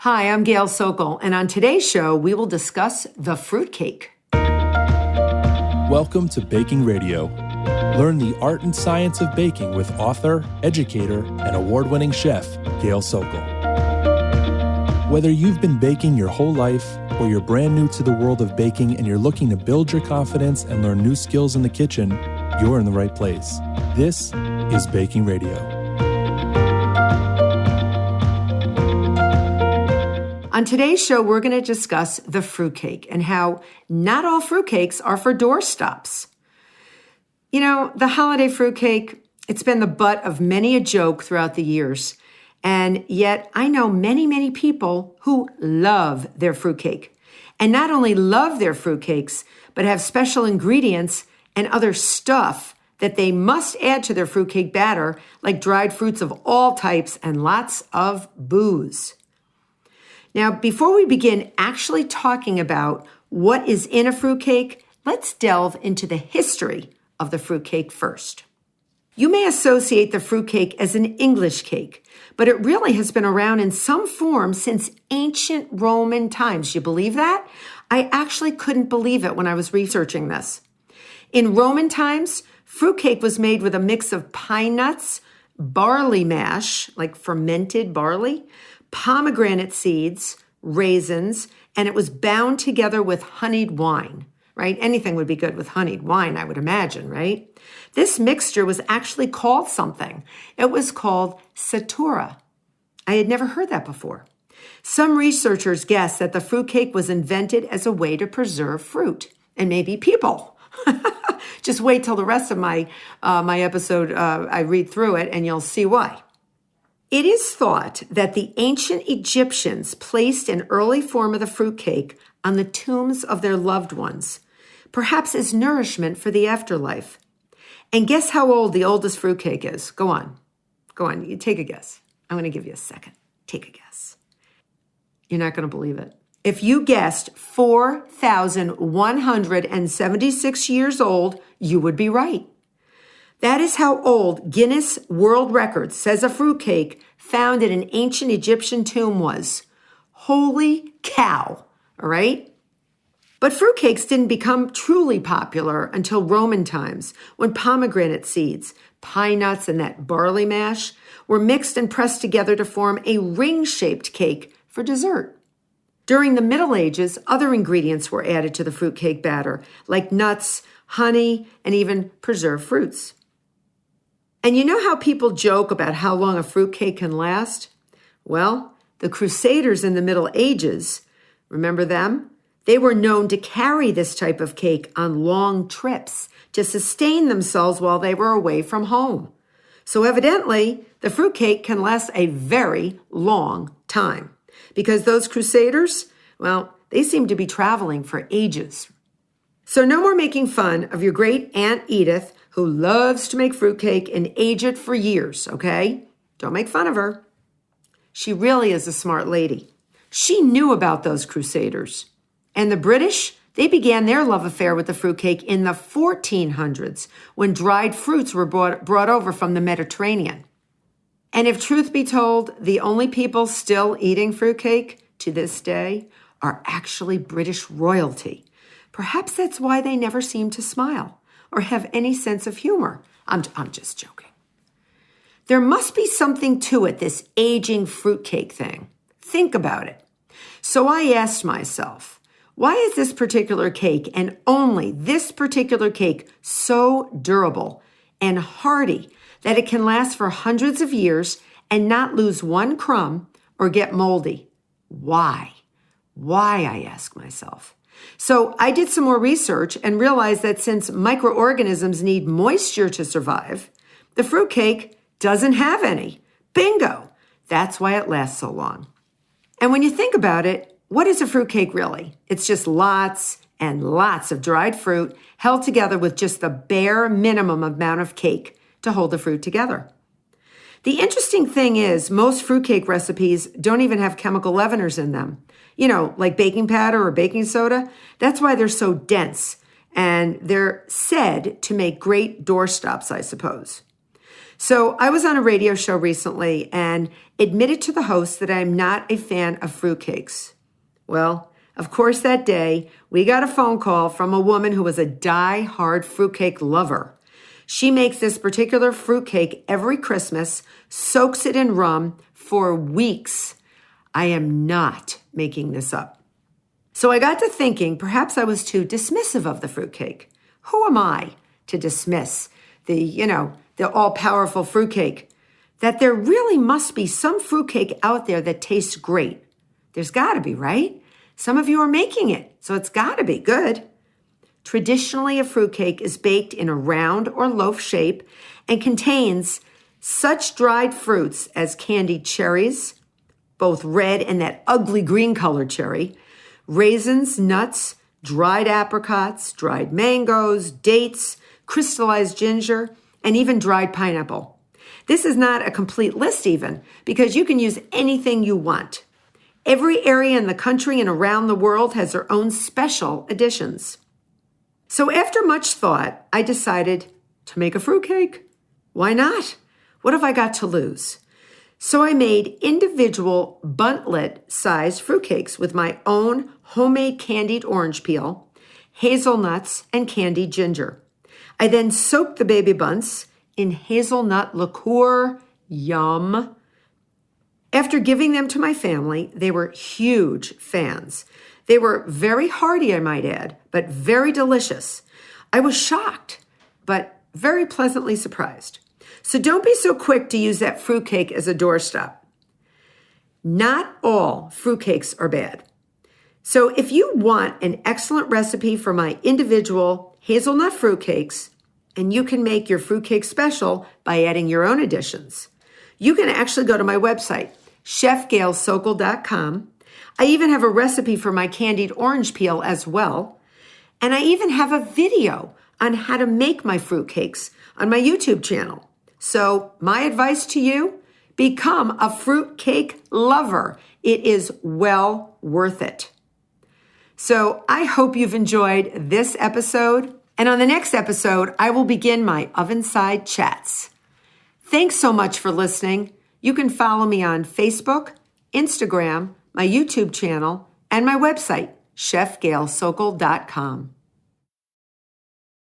Hi, I'm Gail Sokol, and on today's show, we will discuss the fruitcake. Welcome to Baking Radio. Learn the art and science of baking with author, educator, and award-winning chef, Gail Sokol. Whether you've been baking your whole life or you're brand new to the world of baking and you're looking to build your confidence and learn new skills in the kitchen, you're in the right place. This is Baking Radio. On today's show, we're going to discuss the fruitcake and how not all fruitcakes are for doorstops. You know, the holiday fruitcake, it's been the butt of many a joke throughout the years. And yet I know many people who love their fruitcake. And not only love their fruitcakes, but have special ingredients and other stuff that they must add to their fruitcake batter, like dried fruits of all types and lots of booze. Now, before we begin actually talking about what is in a fruitcake, let's delve into the history of the fruitcake first. You may associate the fruitcake as an English cake, but it really has been around in some form since ancient Roman times. You believe that? I actually couldn't believe it when I was researching this. In Roman times, fruitcake was made with a mix of pine nuts, barley mash, like fermented barley, pomegranate seeds, raisins, and it was bound together with honeyed wine, right? Anything would be good with honeyed wine, I would imagine, right? This mixture was actually called something. It was called satura. I had never heard that before. Some researchers guess that the fruitcake was invented as a way to preserve fruit and maybe people. Just wait till the rest of my episode, I read through it, and you'll see why. It is thought that the ancient Egyptians placed an early form of the fruitcake on the tombs of their loved ones, perhaps as nourishment for the afterlife. And guess how old the oldest fruitcake is? Go on. You take a guess. I'm going to give you a second. Take a guess. You're not going to believe it. If you guessed 4,176 years old, you would be right. That is how old Guinness World Records says a fruitcake found in an ancient Egyptian tomb was. Holy cow, all right? But fruitcakes didn't become truly popular until Roman times, when pomegranate seeds, pine nuts, and that barley mash were mixed and pressed together to form a ring-shaped cake for dessert. During the Middle Ages, other ingredients were added to the fruitcake batter, like nuts, honey, and even preserved fruits. And you know how people joke about how long a fruitcake can last? Well, the Crusaders in the Middle Ages, remember them? They were known to carry this type of cake on long trips to sustain themselves while they were away from home. So evidently, the fruitcake can last a very long time because those Crusaders, well, they seem to be traveling for ages. So no more making fun of your great Aunt Edith, who loves to make fruitcake and age it for years, okay? Don't make fun of her. She really is a smart lady. She knew about those Crusaders. And the British, they began their love affair with the fruitcake in the 1400s when dried fruits were brought over from the Mediterranean. And if truth be told, the only people still eating fruitcake to this day are actually British royalty. Perhaps that's why they never seem to smile or have any sense of humor. I'm just joking. There must be something to it, this aging fruitcake thing. Think about it. So I asked myself, why is this particular cake, and only this particular cake, so durable and hearty that it can last for hundreds of years and not lose one crumb or get moldy? Why? Why, I ask myself. So I did some more research and realized that since microorganisms need moisture to survive, the fruitcake doesn't have any. Bingo! That's why it lasts so long. And when you think about it, what is a fruitcake really? It's just lots and lots of dried fruit held together with just the bare minimum amount of cake to hold the fruit together. The interesting thing is most fruitcake recipes don't even have chemical leaveners in them. You know, like baking powder or baking soda. That's why they're so dense. And they're said to make great doorstops, I suppose. So I was on a radio show recently and admitted to the host that I'm not a fan of fruitcakes. Well, of course, that day we got a phone call from a woman who was a die-hard fruitcake lover. She makes this particular fruitcake every Christmas, soaks it in rum for weeks. I am not making this up. So I got to thinking perhaps I was too dismissive of the fruitcake. Who am I to dismiss the all-powerful fruitcake? That there really must be some fruitcake out there that tastes great. There's got to be, right? Some of you are making it, so it's got to be good. Traditionally, a fruitcake is baked in a round or loaf shape and contains such dried fruits as candied cherries, both red and that ugly green-colored cherry, raisins, nuts, dried apricots, dried mangoes, dates, crystallized ginger, and even dried pineapple. This is not a complete list even, because you can use anything you want. Every area in the country and around the world has their own special editions. So after much thought, I decided to make a fruitcake. Why not? What have I got to lose? So I made individual buntlet-sized fruitcakes with my own homemade candied orange peel, hazelnuts, and candied ginger. I then soaked the baby bunts in hazelnut liqueur. Yum. After giving them to my family, they were huge fans. They were very hearty, I might add, but very delicious. I was shocked, but very pleasantly surprised. So don't be so quick to use that fruitcake as a doorstop. Not all fruitcakes are bad. So if you want an excellent recipe for my individual hazelnut fruitcakes, and you can make your fruitcake special by adding your own additions, you can actually go to my website, chefgailsokol.com. I even have a recipe for my candied orange peel as well. And I even have a video on how to make my fruitcakes on my YouTube channel. So my advice to you, become a fruitcake lover. It is well worth it. So I hope you've enjoyed this episode. And on the next episode, I will begin my oven-side chats. Thanks so much for listening. You can follow me on Facebook, Instagram, my YouTube channel, and my website, chefgailsokol.com.